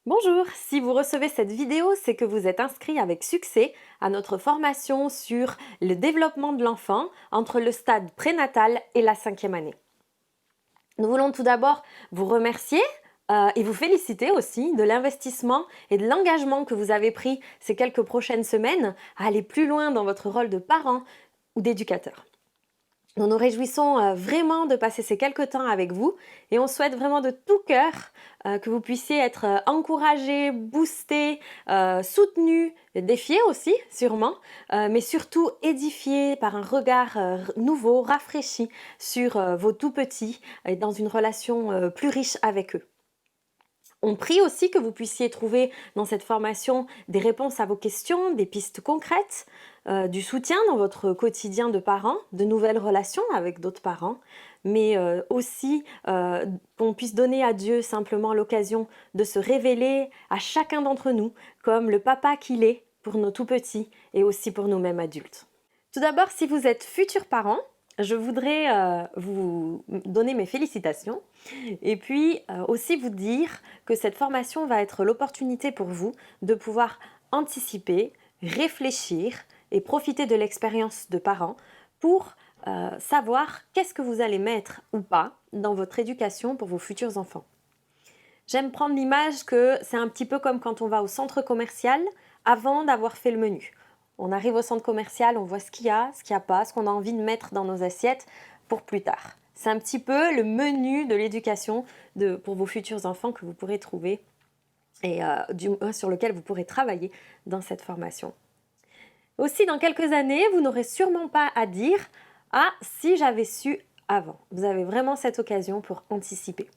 Bonjour, si vous recevez cette vidéo, c'est que vous êtes inscrit avec succès à notre formation sur le développement de l'enfant entre le stade prénatal et la 5e année. Nous voulons tout d'abord vous remercier et vous féliciter aussi de l'investissement et de l'engagement que vous avez pris ces quelques prochaines semaines à aller plus loin dans votre rôle de parent ou d'éducateur. Nous nous réjouissons vraiment de passer ces quelques temps avec vous et on souhaite vraiment de tout cœur que vous puissiez être encouragés, boostés, soutenus, défiés aussi sûrement, mais surtout édifiés par un regard nouveau, rafraîchi sur vos tout-petits et dans une relation plus riche avec eux. On prie aussi que vous puissiez trouver dans cette formation des réponses à vos questions, des pistes concrètes, du soutien dans votre quotidien de parents, de nouvelles relations avec d'autres parents, mais aussi qu'on puisse donner à Dieu simplement l'occasion de se révéler à chacun d'entre nous comme le papa qu'il est pour nos tout-petits et aussi pour nous-mêmes adultes. Tout d'abord, si vous êtes futurs parents, je voudrais vous donner mes félicitations et puis aussi vous dire que cette formation va être l'opportunité pour vous de pouvoir anticiper, réfléchir et profiter de l'expérience de parents pour savoir qu'est-ce que vous allez mettre ou pas dans votre éducation pour vos futurs enfants. J'aime prendre l'image que c'est un petit peu comme quand on va au centre commercial avant d'avoir fait le menu. On arrive au centre commercial, on voit ce qu'il y a, ce qu'il n'y a pas, ce qu'on a envie de mettre dans nos assiettes pour plus tard. C'est un petit peu le menu de l'éducation pour vos futurs enfants que vous pourrez trouver et sur lequel vous pourrez travailler dans cette formation. Aussi, dans quelques années, vous n'aurez sûrement pas à dire « Ah, si j'avais su avant ». Vous avez vraiment cette occasion pour anticiper.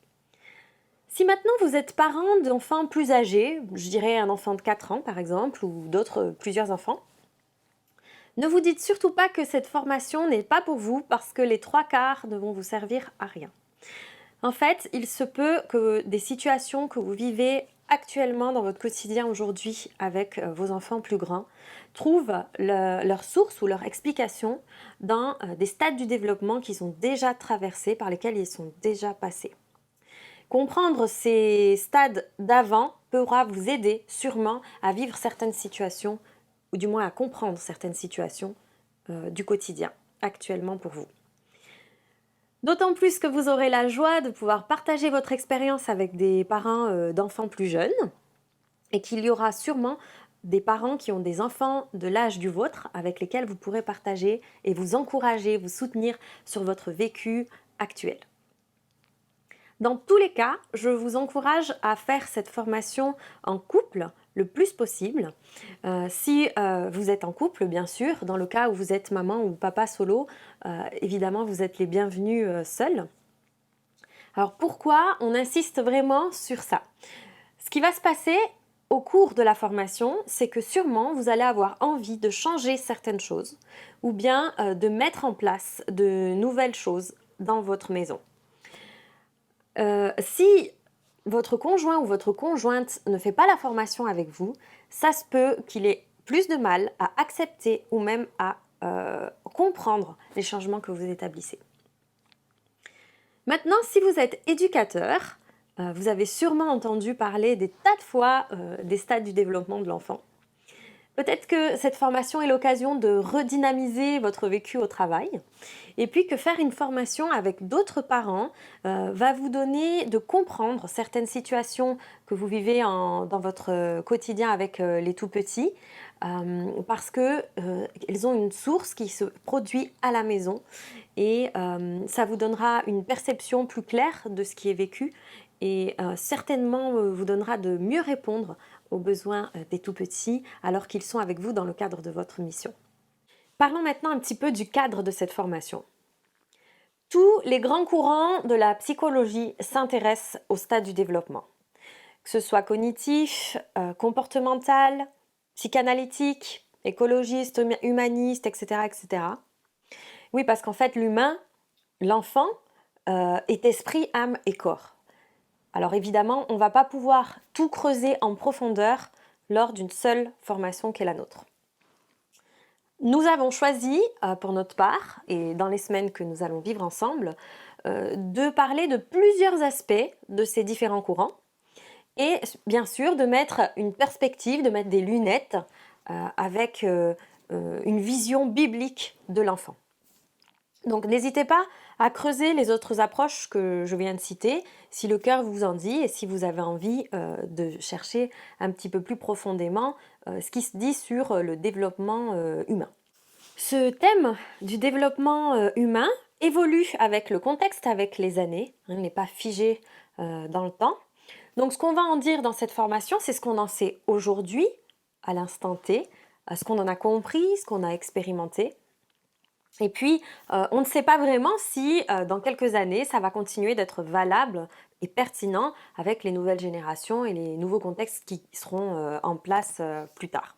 Si maintenant vous êtes parent d'enfants plus âgés, je dirais un enfant de 4 ans par exemple, ou plusieurs enfants, ne vous dites surtout pas que cette formation n'est pas pour vous parce que les 3/4 ne vont vous servir à rien. En fait, il se peut que des situations que vous vivez actuellement dans votre quotidien aujourd'hui avec vos enfants plus grands trouvent leur source ou leur explication dans des stades du développement qu'ils ont déjà traversés, par lesquels ils sont déjà passés. Comprendre ces stades d'avant pourra vous aider sûrement à vivre certaines situations, ou du moins à comprendre certaines situations du quotidien actuellement pour vous. D'autant plus que vous aurez la joie de pouvoir partager votre expérience avec des parents d'enfants plus jeunes et qu'il y aura sûrement des parents qui ont des enfants de l'âge du vôtre avec lesquels vous pourrez partager et vous encourager, vous soutenir sur votre vécu actuel. Dans tous les cas, je vous encourage à faire cette formation en couple le plus possible. Si vous êtes en couple, bien sûr, dans le cas où vous êtes maman ou papa solo, évidemment, vous êtes les bienvenus seuls. Alors pourquoi on insiste vraiment sur ça? Ce qui va se passer au cours de la formation, c'est que sûrement vous allez avoir envie de changer certaines choses ou bien de mettre en place de nouvelles choses dans votre maison. Si votre conjoint ou votre conjointe ne fait pas la formation avec vous, ça se peut qu'il ait plus de mal à accepter ou même à comprendre les changements que vous établissez. Maintenant, si vous êtes éducateur, vous avez sûrement entendu parler des tas de fois des stades du développement de l'enfant. Peut-être que cette formation est l'occasion de redynamiser votre vécu au travail et puis que faire une formation avec d'autres parents va vous donner de comprendre certaines situations que vous vivez dans votre quotidien avec les tout-petits parce qu'elles ont une source qui se produit à la maison et ça vous donnera une perception plus claire de ce qui est vécu et certainement vous donnera de mieux répondre aux besoins des tout-petits alors qu'ils sont avec vous dans le cadre de votre mission. Parlons maintenant un petit peu du cadre de cette formation. Tous les grands courants de la psychologie s'intéressent au stade du développement, que ce soit cognitif, comportemental, psychanalytique, écologiste, humaniste, etc., etc. Oui, parce qu'en fait, l'humain, l'enfant, est esprit, âme et corps. Alors évidemment, on ne va pas pouvoir tout creuser en profondeur lors d'une seule formation qui est la nôtre. Nous avons choisi, pour notre part, et dans les semaines que nous allons vivre ensemble, de parler de plusieurs aspects de ces différents courants et bien sûr de mettre une perspective, de mettre des lunettes avec une vision biblique de l'enfant. Donc n'hésitez pas à creuser les autres approches que je viens de citer, si le cœur vous en dit et si vous avez envie de chercher un petit peu plus profondément ce qui se dit sur le développement humain. Ce thème du développement humain évolue avec le contexte, avec les années, il n'est pas figé dans le temps. Donc ce qu'on va en dire dans cette formation, c'est ce qu'on en sait aujourd'hui, à l'instant T, ce qu'on en a compris, ce qu'on a expérimenté. Et puis, on ne sait pas vraiment si dans quelques années, ça va continuer d'être valable et pertinent avec les nouvelles générations et les nouveaux contextes qui seront en place plus tard.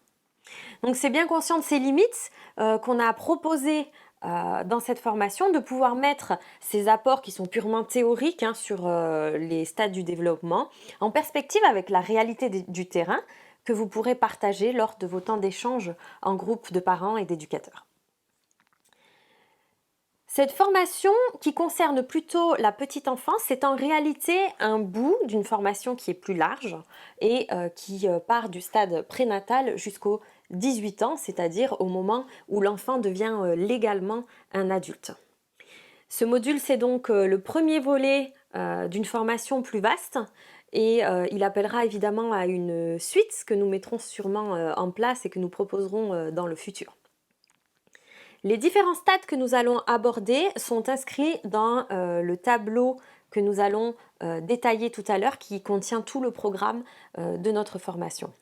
Donc, c'est bien conscient de ces limites qu'on a proposé dans cette formation de pouvoir mettre ces apports qui sont purement théoriques sur les stades du développement en perspective avec la réalité du terrain que vous pourrez partager lors de vos temps d'échange en groupe de parents et d'éducateurs. Cette formation qui concerne plutôt la petite enfance, c'est en réalité un bout d'une formation qui est plus large et qui part du stade prénatal jusqu'aux 18 ans, c'est-à-dire au moment où l'enfant devient légalement un adulte. Ce module, c'est donc le premier volet d'une formation plus vaste et il appellera évidemment à une suite que nous mettrons sûrement en place et que nous proposerons dans le futur. Les différents stades que nous allons aborder sont inscrits dans le tableau que nous allons détailler tout à l'heure qui contient tout le programme de notre formation.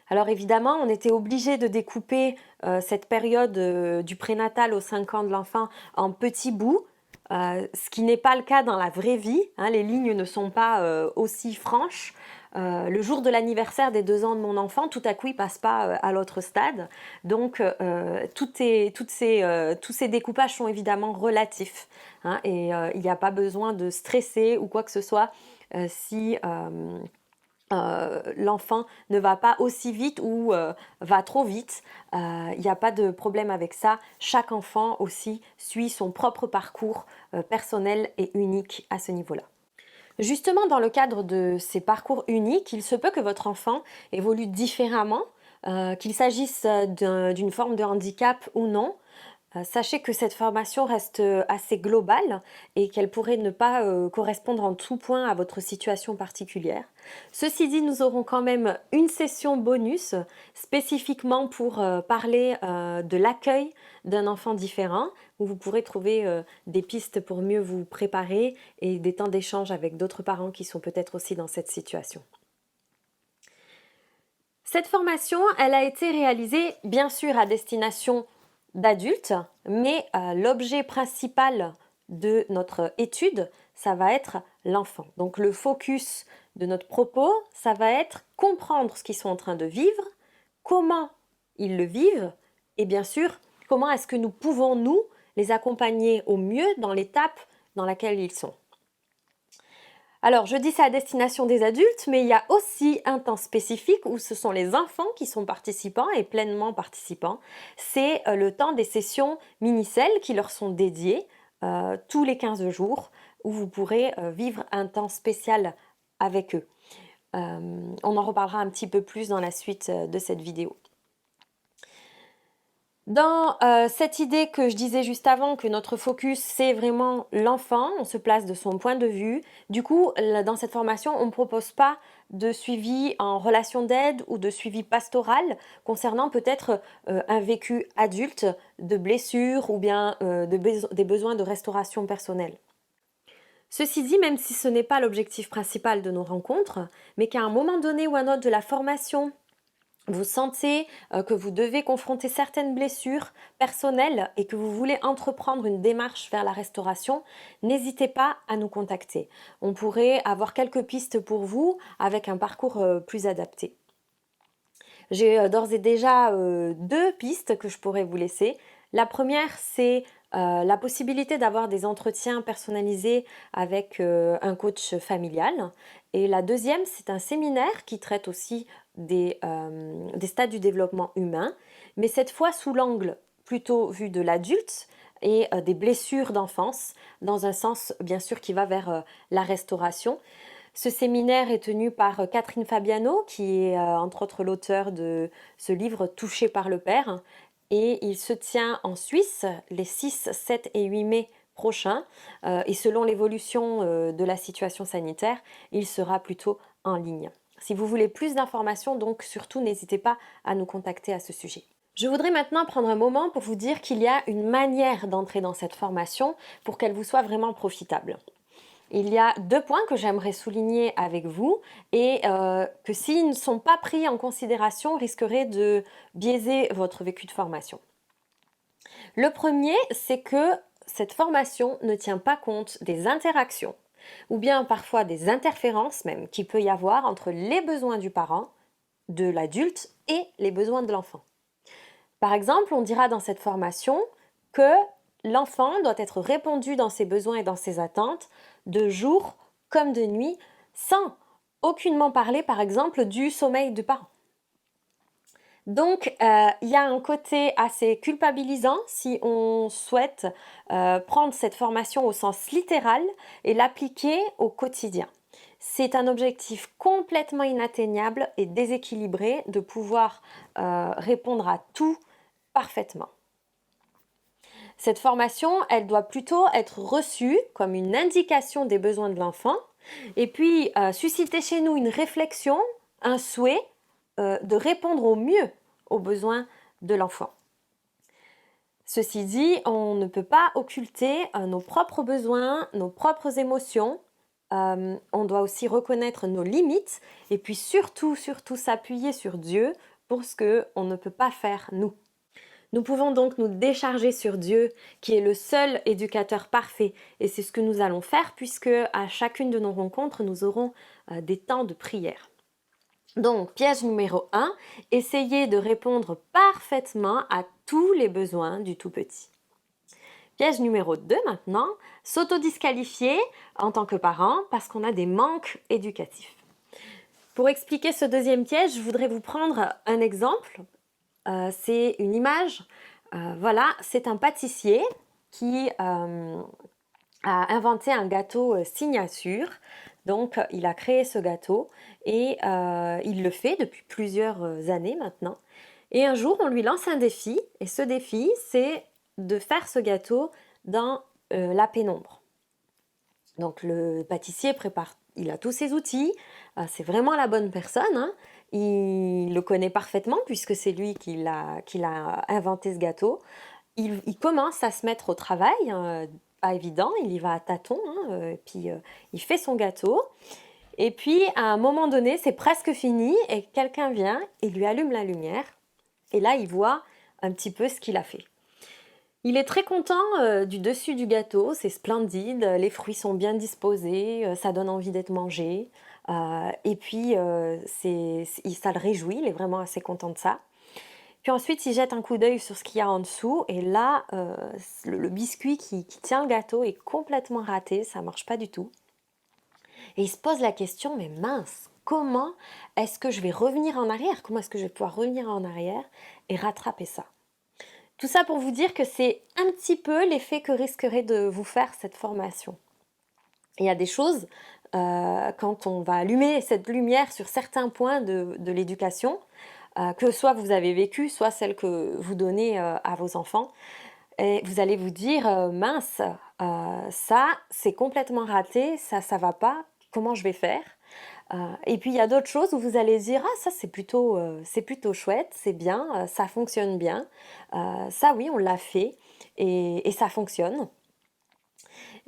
Alors évidemment, on était obligé de découper cette période du prénatal aux 5 ans de l'enfant en petits bouts, ce qui n'est pas le cas dans la vraie vie. Les lignes ne sont pas aussi franches. Le jour de l'anniversaire des 2 ans de mon enfant, tout à coup, il passe pas à l'autre stade. Donc, tous ces découpages sont évidemment relatifs. Et il n'y a pas besoin de stresser ou quoi que ce soit si l'enfant ne va pas aussi vite ou va trop vite. Il n'y a pas de problème avec ça. Chaque enfant aussi suit son propre parcours personnel et unique à ce niveau-là. Justement, dans le cadre de ces parcours uniques, il se peut que votre enfant évolue différemment, qu'il s'agisse d'une forme de handicap ou non. Sachez que cette formation reste assez globale et qu'elle pourrait ne pas correspondre en tout point à votre situation particulière. Ceci dit, nous aurons quand même une session bonus spécifiquement pour parler de l'accueil d'un enfant différent, où vous pourrez trouver des pistes pour mieux vous préparer et des temps d'échange avec d'autres parents qui sont peut-être aussi dans cette situation. Cette formation, elle a été réalisée bien sûr à destination d'adultes, mais l'objet principal de notre étude, ça va être l'enfant. Donc le focus de notre propos, ça va être comprendre ce qu'ils sont en train de vivre, comment ils le vivent, et bien sûr, comment est-ce que nous pouvons, nous, les accompagner au mieux dans l'étape dans laquelle ils sont. Alors, je dis ça à destination des adultes, mais il y a aussi un temps spécifique où ce sont les enfants qui sont participants et pleinement participants. C'est le temps des sessions mini-celles qui leur sont dédiées tous les 15 jours, où vous pourrez vivre un temps spécial avec eux. On en reparlera un petit peu plus dans la suite de cette vidéo. Dans cette idée que je disais juste avant, que notre focus c'est vraiment l'enfant, on se place de son point de vue. Du coup, dans cette formation, on ne propose pas de suivi en relation d'aide ou de suivi pastoral concernant peut-être un vécu adulte de blessures ou bien des besoins de restauration personnelle. Ceci dit, même si ce n'est pas l'objectif principal de nos rencontres, mais qu'à un moment donné ou à un autre de la formation, vous sentez que vous devez confronter certaines blessures personnelles et que vous voulez entreprendre une démarche vers la restauration, n'hésitez pas à nous contacter. On pourrait avoir quelques pistes pour vous avec un parcours plus adapté. J'ai d'ores et déjà 2 pistes que je pourrais vous laisser. La première, c'est la possibilité d'avoir des entretiens personnalisés avec un coach familial. Et la deuxième, c'est un séminaire qui traite aussi des stades du développement humain, mais cette fois sous l'angle plutôt vu de l'adulte et des blessures d'enfance, dans un sens bien sûr qui va vers la restauration. Ce séminaire est tenu par Catherine Fabiano, qui est entre autres l'auteur de ce livre Touché par le Père. Et il se tient en Suisse les 6, 7 et 8 mai prochains. Et selon l'évolution de la situation sanitaire, il sera plutôt en ligne. Si vous voulez plus d'informations, donc surtout n'hésitez pas à nous contacter à ce sujet. Je voudrais maintenant prendre un moment pour vous dire qu'il y a une manière d'entrer dans cette formation pour qu'elle vous soit vraiment profitable. Il y a 2 points que j'aimerais souligner avec vous et que s'ils ne sont pas pris en considération risqueraient de biaiser votre vécu de formation. Le premier, c'est que cette formation ne tient pas compte des interactions ou bien parfois des interférences même qu'il peut y avoir entre les besoins du parent, de l'adulte et les besoins de l'enfant. Par exemple, on dira dans cette formation que l'enfant doit être répondu dans ses besoins et dans ses attentes de jour comme de nuit, sans aucunement parler, par exemple, du sommeil du parent. Donc, il y a un côté assez culpabilisant si on souhaite prendre cette formation au sens littéral et l'appliquer au quotidien. C'est un objectif complètement inatteignable et déséquilibré de pouvoir répondre à tout parfaitement. Cette formation, elle doit plutôt être reçue comme une indication des besoins de l'enfant et puis susciter chez nous une réflexion, un souhait de répondre au mieux aux besoins de l'enfant. Ceci dit, on ne peut pas occulter nos propres besoins, nos propres émotions. On doit aussi reconnaître nos limites et puis surtout s'appuyer sur Dieu pour ce qu'on ne peut pas faire nous. Nous pouvons donc nous décharger sur Dieu, qui est le seul éducateur parfait. Et c'est ce que nous allons faire, puisque à chacune de nos rencontres, nous aurons des temps de prière. Donc, piège numéro 1, essayez de répondre parfaitement à tous les besoins du tout petit. Piège numéro 2 maintenant, s'autodisqualifier en tant que parent parce qu'on a des manques éducatifs. Pour expliquer ce deuxième piège, je voudrais vous prendre un exemple. C'est une image, voilà, c'est un pâtissier qui a inventé un gâteau signature. Donc, il a créé ce gâteau et il le fait depuis plusieurs années maintenant. Et un jour, on lui lance un défi et ce défi, c'est de faire ce gâteau dans la pénombre. Donc, le pâtissier prépare, il a tous ses outils, c'est vraiment la bonne personne, hein. Il le connaît parfaitement puisque c'est lui qui l'a inventé ce gâteau. Il commence à se mettre au travail, pas évident, il y va à tâtons, hein, puis il fait son gâteau. Et puis à un moment donné, c'est presque fini et quelqu'un vient et lui allume la lumière. Et là, il voit un petit peu ce qu'il a fait. Il est très content du dessus du gâteau, c'est splendide, les fruits sont bien disposés, ça donne envie d'être mangé. Et puis, ça le réjouit, il est vraiment assez content de ça. Puis ensuite, il jette un coup d'œil sur ce qu'il y a en dessous. Et là, le biscuit qui tient le gâteau est complètement raté, ça ne marche pas du tout. Et il se pose la question, mais mince, comment est-ce que je vais revenir en arrière? Comment est-ce que je vais pouvoir revenir en arrière et rattraper ça? Tout ça pour vous dire que c'est un petit peu l'effet que risquerait de vous faire cette formation. Il y a des choses, quand on va allumer cette lumière sur certains points de l'éducation, que soit vous avez vécu, soit celle que vous donnez à vos enfants, et vous allez vous dire mince, ça c'est complètement raté, ça va pas, comment je vais faire? Et puis il y a d'autres choses où vous allez dire ah ça c'est plutôt chouette, c'est bien, ça fonctionne bien, ça oui on l'a fait et ça fonctionne.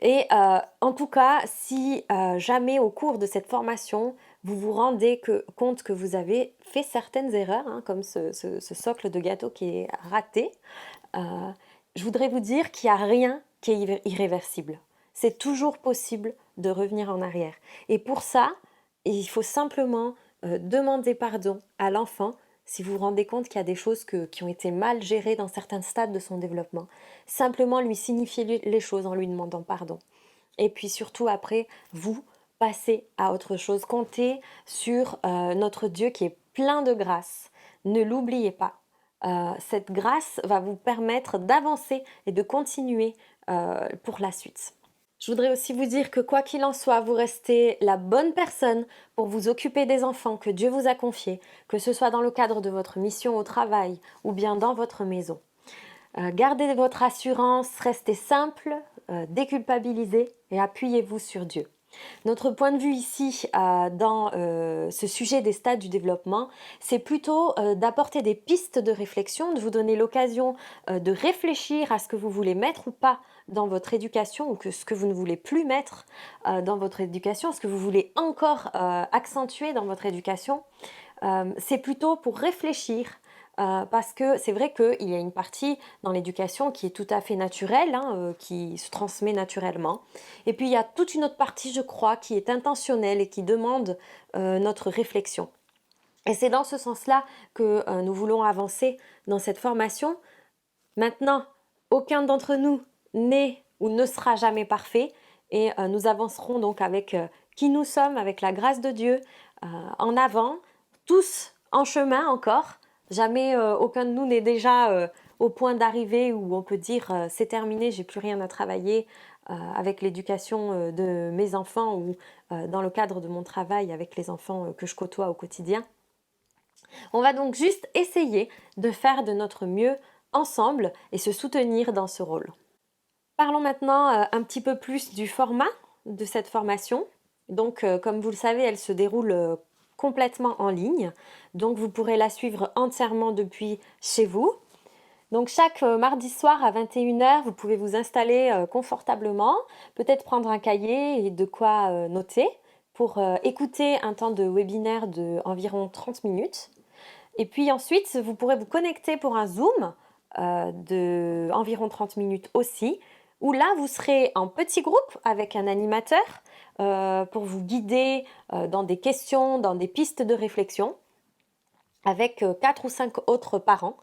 Et en tout cas, si jamais au cours de cette formation, vous vous rendez compte que vous avez fait certaines erreurs, hein, comme ce socle de gâteau qui est raté, je voudrais vous dire qu'il n'y a rien qui est irréversible. C'est toujours possible de revenir en arrière. Et pour ça, il faut simplement demander pardon à l'enfant si vous vous rendez compte qu'il y a des choses qui ont été mal gérées dans certains stades de son développement. Simplement lui signifier les choses en lui demandant pardon. Et puis surtout après, vous passez à autre chose. Comptez sur notre Dieu qui est plein de grâce. Ne l'oubliez pas. Cette grâce va vous permettre d'avancer et de continuer pour la suite. Je voudrais aussi vous dire que quoi qu'il en soit, vous restez la bonne personne pour vous occuper des enfants que Dieu vous a confiés, que ce soit dans le cadre de votre mission au travail ou bien dans votre maison. Gardez votre assurance, restez simple, déculpabilisez et appuyez-vous sur Dieu. Notre point de vue ici dans ce sujet des stades du développement, c'est plutôt d'apporter des pistes de réflexion, de vous donner l'occasion de réfléchir à ce que vous voulez mettre ou pas dans votre éducation ou que ce que vous ne voulez plus mettre dans votre éducation, ce que vous voulez encore accentuer dans votre éducation. C'est plutôt pour réfléchir parce que c'est vrai qu'il y a une partie dans l'éducation qui est tout à fait naturelle, qui se transmet naturellement. Et puis il y a toute une autre partie, je crois, qui est intentionnelle et qui demande notre réflexion. Et c'est dans ce sens-là que nous voulons avancer dans cette formation. Maintenant, aucun d'entre nous n'est ou ne sera jamais parfait et nous avancerons donc avec qui nous sommes, avec la grâce de Dieu, en avant, tous en chemin encore. Jamais aucun de nous n'est déjà au point d'arriver où on peut dire c'est terminé, j'ai plus rien à travailler avec l'éducation de mes enfants ou dans le cadre de mon travail avec les enfants que je côtoie au quotidien. On va donc juste essayer de faire de notre mieux ensemble et se soutenir dans ce rôle. Parlons maintenant un petit peu plus du format de cette formation. Donc, comme vous le savez, elle se déroule complètement en ligne. Donc, vous pourrez la suivre entièrement depuis chez vous. Donc, chaque mardi soir à 21h, vous pouvez vous installer confortablement, peut-être prendre un cahier et de quoi noter pour écouter un temps de webinaire d'environ 30 minutes. Et puis ensuite, vous pourrez vous connecter pour un Zoom de environ 30 minutes aussi, où là, vous serez en petit groupe avec un animateur pour vous guider dans des questions, dans des pistes de réflexion, avec 4 ou 5 autres parents,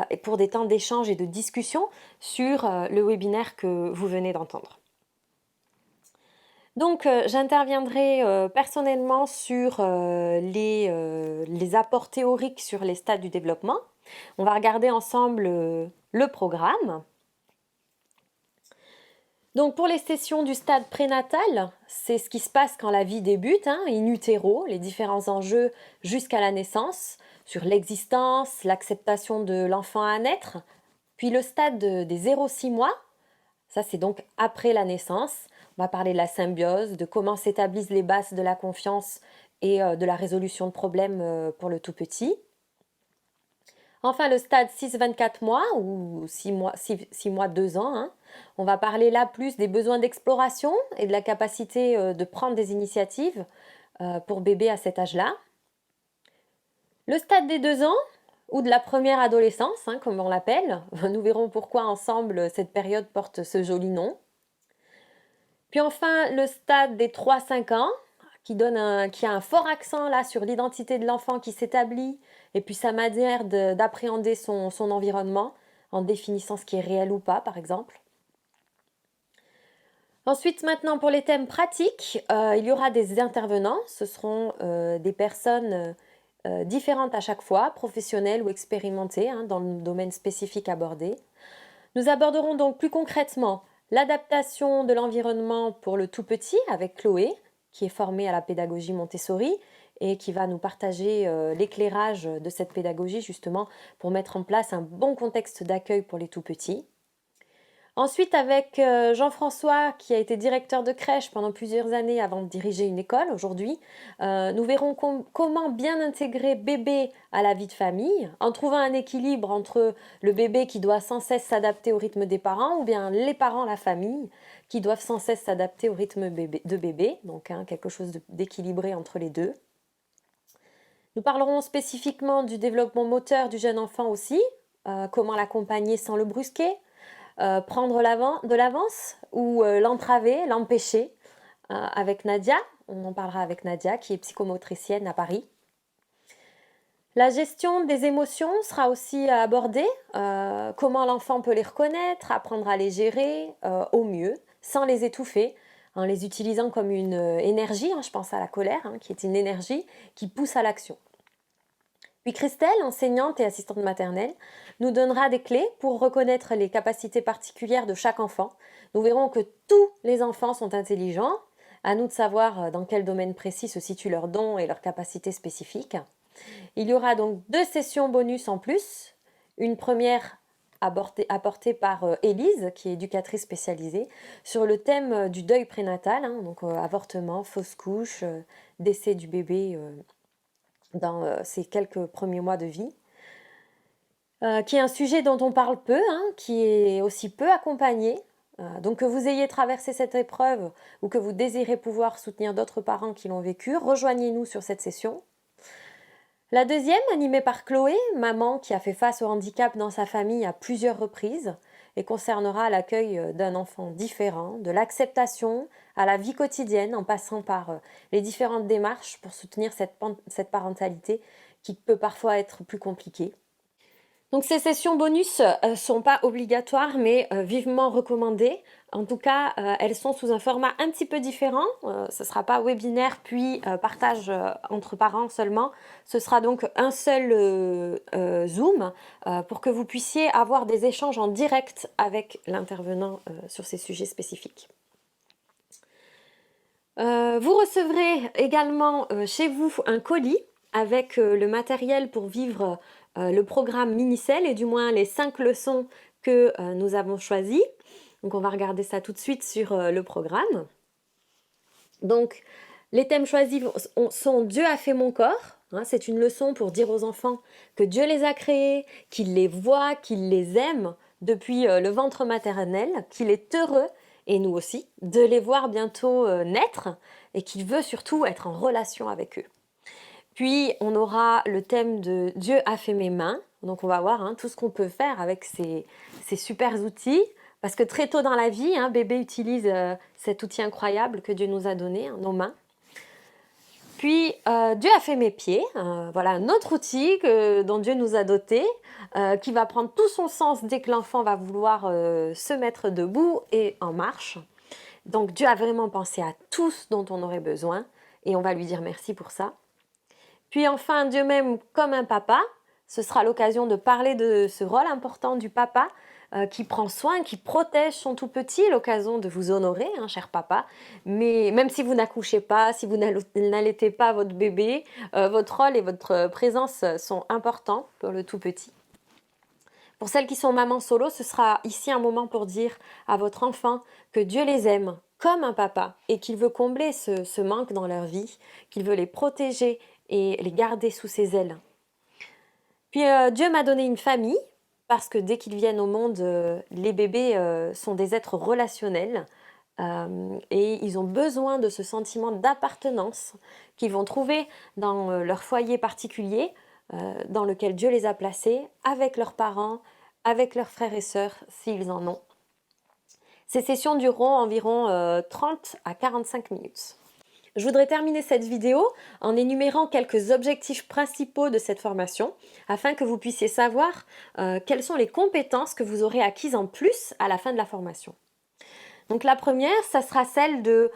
et pour des temps d'échange et de discussion sur le webinaire que vous venez d'entendre. Donc, j'interviendrai personnellement sur les apports théoriques sur les stades du développement. On va regarder ensemble le programme. Donc, pour les sessions du stade prénatal, c'est ce qui se passe quand la vie débute, in utero, les différents enjeux jusqu'à la naissance, sur l'existence, l'acceptation de l'enfant à naître. Puis le stade des 0-6 mois, ça c'est donc après la naissance. On va parler de la symbiose, de comment s'établissent les bases de la confiance et de la résolution de problèmes pour le tout petit. Enfin, le stade 6-24 mois ou 6 mois 2 ans. On va parler là plus des besoins d'exploration et de la capacité de prendre des initiatives pour bébé à cet âge-là. Le stade des 2 ans ou de la première adolescence, comme on l'appelle. Nous verrons pourquoi ensemble cette période porte ce joli nom. Puis enfin, le stade des 3-5 ans, qui a un fort accent là sur l'identité de l'enfant qui s'établit et puis sa manière d'appréhender son environnement en définissant ce qui est réel ou pas, par exemple. Ensuite, maintenant, pour les thèmes pratiques, il y aura des intervenants. Ce seront des personnes différentes à chaque fois, professionnelles ou expérimentées dans le domaine spécifique abordé. Nous aborderons donc plus concrètement l'adaptation de l'environnement pour le tout petit avec Chloé, qui est formée à la pédagogie Montessori et qui va nous partager l'éclairage de cette pédagogie justement pour mettre en place un bon contexte d'accueil pour les tout petits. Ensuite, avec Jean-François, qui a été directeur de crèche pendant plusieurs années avant de diriger une école aujourd'hui, nous verrons comment bien intégrer bébé à la vie de famille, en trouvant un équilibre entre le bébé qui doit sans cesse s'adapter au rythme des parents, ou bien les parents, la famille, qui doivent sans cesse s'adapter au rythme de bébé, donc quelque chose d'équilibré entre les deux. Nous parlerons spécifiquement du développement moteur du jeune enfant aussi, comment l'accompagner sans le brusquer, prendre de l'avance ou l'entraver, l'empêcher avec Nadia. On en parlera avec Nadia qui est psychomotricienne à Paris. La gestion des émotions sera aussi abordée. Comment l'enfant peut les reconnaître, apprendre à les gérer au mieux, sans les étouffer, en les utilisant comme une énergie. Je pense à la colère, qui est une énergie qui pousse à l'action. Puis Christelle, enseignante et assistante maternelle, nous donnera des clés pour reconnaître les capacités particulières de chaque enfant. Nous verrons que tous les enfants sont intelligents. À nous de savoir dans quel domaine précis se situent leurs dons et leurs capacités spécifiques. Il y aura donc 2 sessions bonus en plus. Une première apportée par Élise, qui est éducatrice spécialisée, sur le thème du deuil prénatal, donc avortement, fausse couche, décès du bébé dans ces quelques premiers mois de vie, qui est un sujet dont on parle peu, qui est aussi peu accompagné. Donc que vous ayez traversé cette épreuve ou que vous désirez pouvoir soutenir d'autres parents qui l'ont vécu, rejoignez-nous sur cette session. La deuxième, animée par Chloé, maman qui a fait face au handicap dans sa famille à plusieurs reprises, et concernera l'accueil d'un enfant différent, de l'acceptation à la vie quotidienne, en passant par les différentes démarches pour soutenir cette parentalité qui peut parfois être plus compliquée. Donc ces sessions bonus ne sont pas obligatoires mais vivement recommandées. En tout cas, elles sont sous un format un petit peu différent. Ce ne sera pas webinaire puis partage entre parents seulement. Ce sera donc un seul Zoom pour que vous puissiez avoir des échanges en direct avec l'intervenant sur ces sujets spécifiques. Vous recevrez également chez vous un colis avec le matériel pour vivre le programme Minicelle et du moins les 5 leçons que nous avons choisies. Donc on va regarder ça tout de suite sur le programme. Donc les thèmes choisis sont Dieu a fait mon corps. C'est une leçon pour dire aux enfants que Dieu les a créés, qu'il les voit, qu'il les aime depuis le ventre maternel, qu'il est heureux, et nous aussi, de les voir bientôt naître et qu'il veut surtout être en relation avec eux. Puis on aura le thème de Dieu a fait mes mains. Donc on va voir tout ce qu'on peut faire avec ces super outils. Parce que très tôt dans la vie, bébé utilise cet outil incroyable que Dieu nous a donné, nos mains. Puis Dieu a fait mes pieds. Voilà un autre outil dont Dieu nous a doté, qui va prendre tout son sens dès que l'enfant va vouloir se mettre debout et en marche. Donc Dieu a vraiment pensé à tout ce dont on aurait besoin et on va lui dire merci pour ça. Puis enfin, Dieu m'aime comme un papa. Ce sera l'occasion de parler de ce rôle important du papa qui prend soin, qui protège son tout petit, l'occasion de vous honorer, cher papa. Mais même si vous n'accouchez pas, si vous n'allaitez pas votre bébé, votre rôle et votre présence sont importants pour le tout petit. Pour celles qui sont mamans solo, ce sera ici un moment pour dire à votre enfant que Dieu les aime comme un papa et qu'il veut combler ce manque dans leur vie, qu'il veut les protéger et les garder sous ses ailes. Puis Dieu m'a donné une famille parce que dès qu'ils viennent au monde, les bébés sont des êtres relationnels et ils ont besoin de ce sentiment d'appartenance qu'ils vont trouver dans leur foyer particulier dans lequel Dieu les a placés, avec leurs parents, avec leurs frères et sœurs s'ils en ont. Ces sessions dureront environ 30 à 45 minutes. Je voudrais terminer cette vidéo en énumérant quelques objectifs principaux de cette formation afin que vous puissiez savoir quelles sont les compétences que vous aurez acquises en plus à la fin de la formation. Donc la première, ça sera celle de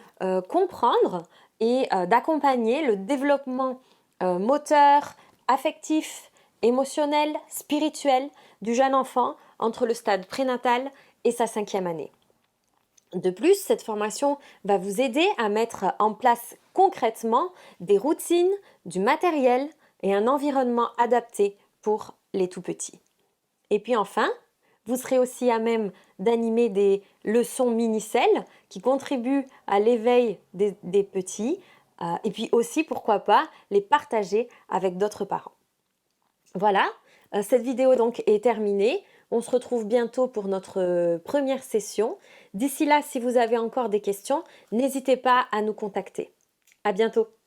comprendre et d'accompagner le développement moteur, affectif, émotionnel, spirituel du jeune enfant entre le stade prénatal et sa 5e année. De plus, cette formation va vous aider à mettre en place concrètement des routines, du matériel et un environnement adapté pour les tout-petits. Et puis enfin, vous serez aussi à même d'animer des leçons Minicelle qui contribuent à l'éveil des petits et puis aussi, pourquoi pas, les partager avec d'autres parents. Voilà, cette vidéo donc est terminée. On se retrouve bientôt pour notre première session. D'ici là, si vous avez encore des questions, n'hésitez pas à nous contacter. À bientôt.